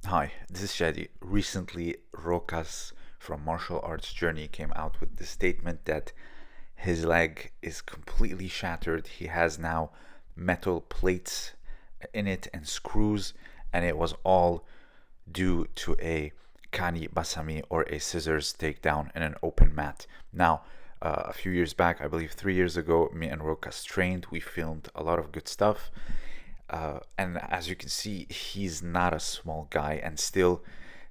Hi, this is Shadi. Recently, Rokas from Martial Arts Journey came out with the statement that his leg is completely shattered. He has now metal plates in it and screws, and it was all due to a kani basami or a scissors takedown in an open mat. Now, a few years back, I believe 3 years ago, me and Rokas trained. We filmed a lot of good stuff. And as you can see, he's not a small guy, and still,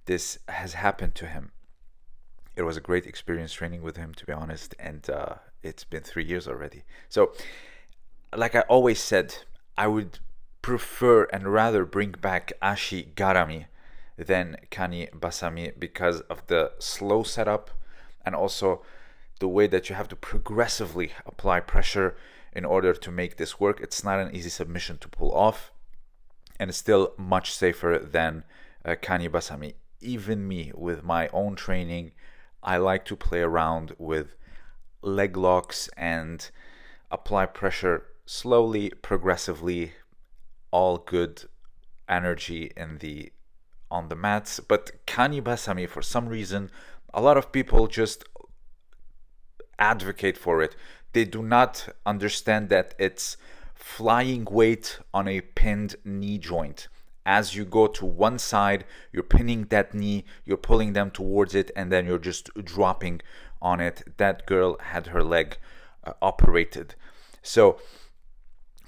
this has happened to him. It was a great experience training with him, to be honest, and it's been 3 years already. So, like I always said, I would prefer and rather bring back Ashi Garami than Kani Basami because of the slow setup and also the way that you have to progressively apply pressure in order to make this work. It's not an easy submission to pull off, and it's still much safer than Kani Basami. Even me, with my own training, I like to play around with leg locks and apply pressure slowly, progressively, all good energy in the on the mats. But Kani Basami, for some reason, a lot of people just advocate for it. They do not understand that it's flying weight on a pinned knee joint. As you go to one side, you're pinning that knee, you're pulling them towards it, and then you're just dropping on it. That girl had her leg operated. So,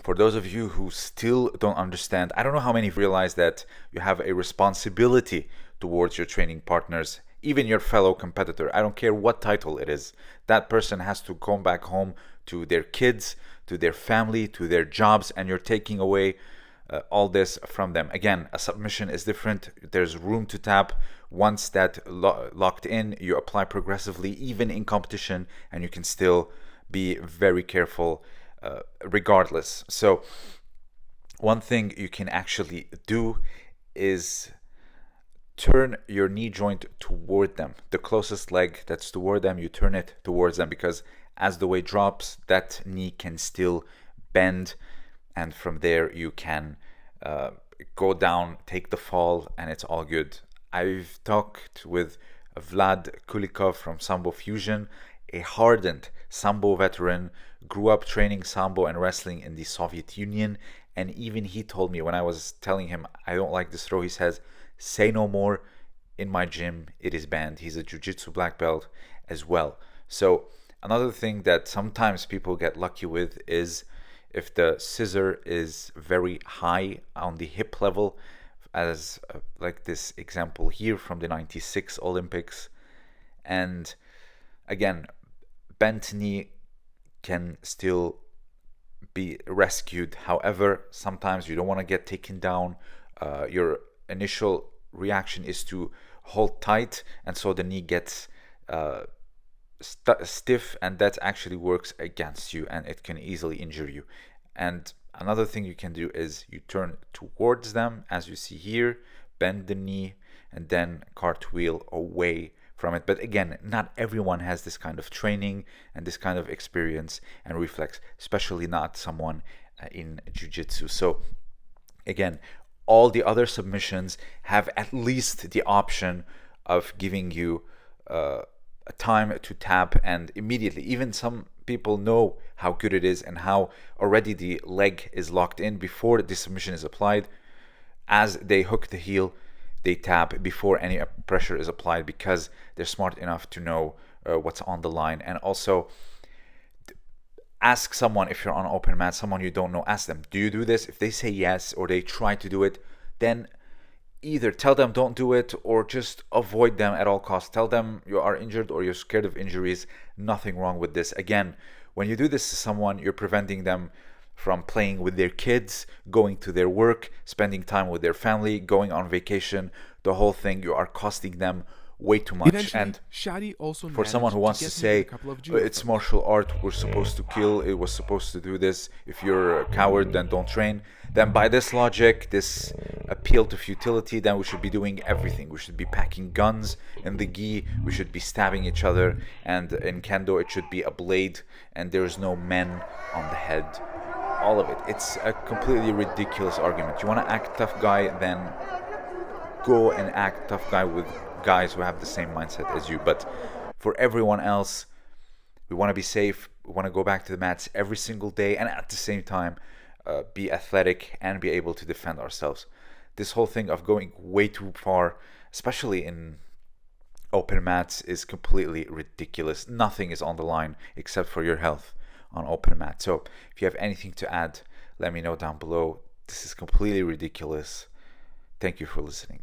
for those of you who still don't understand, I don't know how many realize that you have a responsibility towards your training partners, even your fellow competitor. I don't care what title it is. That person has to come back home to their kids, to their family, to their jobs, and you're taking away all this from them. Again, a submission is different. There's room to tap. Once that locked in, you apply progressively, even in competition, and you can still be very careful regardless. So, one thing you can actually do is turn your knee joint toward them. The closest leg that's toward them, you turn it towards them, because as the weight drops, that knee can still bend, and from there you can go down, take the fall, and it's all good. I've talked with Vlad Kulikov from Sambo Fusion, a hardened Sambo veteran, grew up training Sambo and wrestling in the Soviet Union, and even he told me when I was telling him I don't like this throw, he says, "Say no more. In my gym, it is banned." He's a Jiu-Jitsu black belt as well. So another thing that sometimes people get lucky with is if the scissor is very high on the hip level, as like this example here from the 96 Olympics. And again, bent knee can still be rescued. However, sometimes you don't want to get taken down. Your initial reaction is to hold tight, and so the knee gets stiff, and that actually works against you, and it can easily injure you. And another thing you can do is you turn towards them, as you see here, bend the knee, and then cartwheel away from it. But again, not everyone has this kind of training and this kind of experience and reflex, especially not someone in jiu-jitsu. So again, all the other submissions have at least the option of giving you time to tap, and immediately, even some people know how good it is and how already the leg is locked in before the submission is applied. As they hook the heel, they tap before any pressure is applied, because they're smart enough to know what's on the line. And also, ask someone, if you're on open mat, someone you don't know, ask them, do you do this? If they say yes, or they try to do it, then either tell them don't do it, or just avoid them at all costs. Tell them you are injured or you're scared of injuries. Nothing wrong with this. Again, when you do this to someone, you're preventing them from playing with their kids, going to their work, spending time with their family, going on vacation. The whole thing, you are costing them way too much. Eventually, And Shadi also for someone who wants to get me in a say couple of Judo it's fights. martial art, we're supposed to kill, it was supposed to do this, if you're a coward then don't train, then by this logic, this appeal to futility, then we should be doing everything. We should be packing guns in the gi, we should be stabbing each other, and in kendo it should be a blade, and there's no men on the head. All of it, it's a completely ridiculous argument. You want to act tough guy, then go and act tough guy with guys who have the same mindset as you. But for everyone else, we want to be safe. We want to go back to the mats every single day, and at the same time be athletic and be able to defend ourselves. This whole thing of going way too far, especially in open mats, is completely ridiculous. Nothing is on the line except for your health on open mat. So if you have anything to add, let me know down below. This is completely ridiculous. Thank you for listening.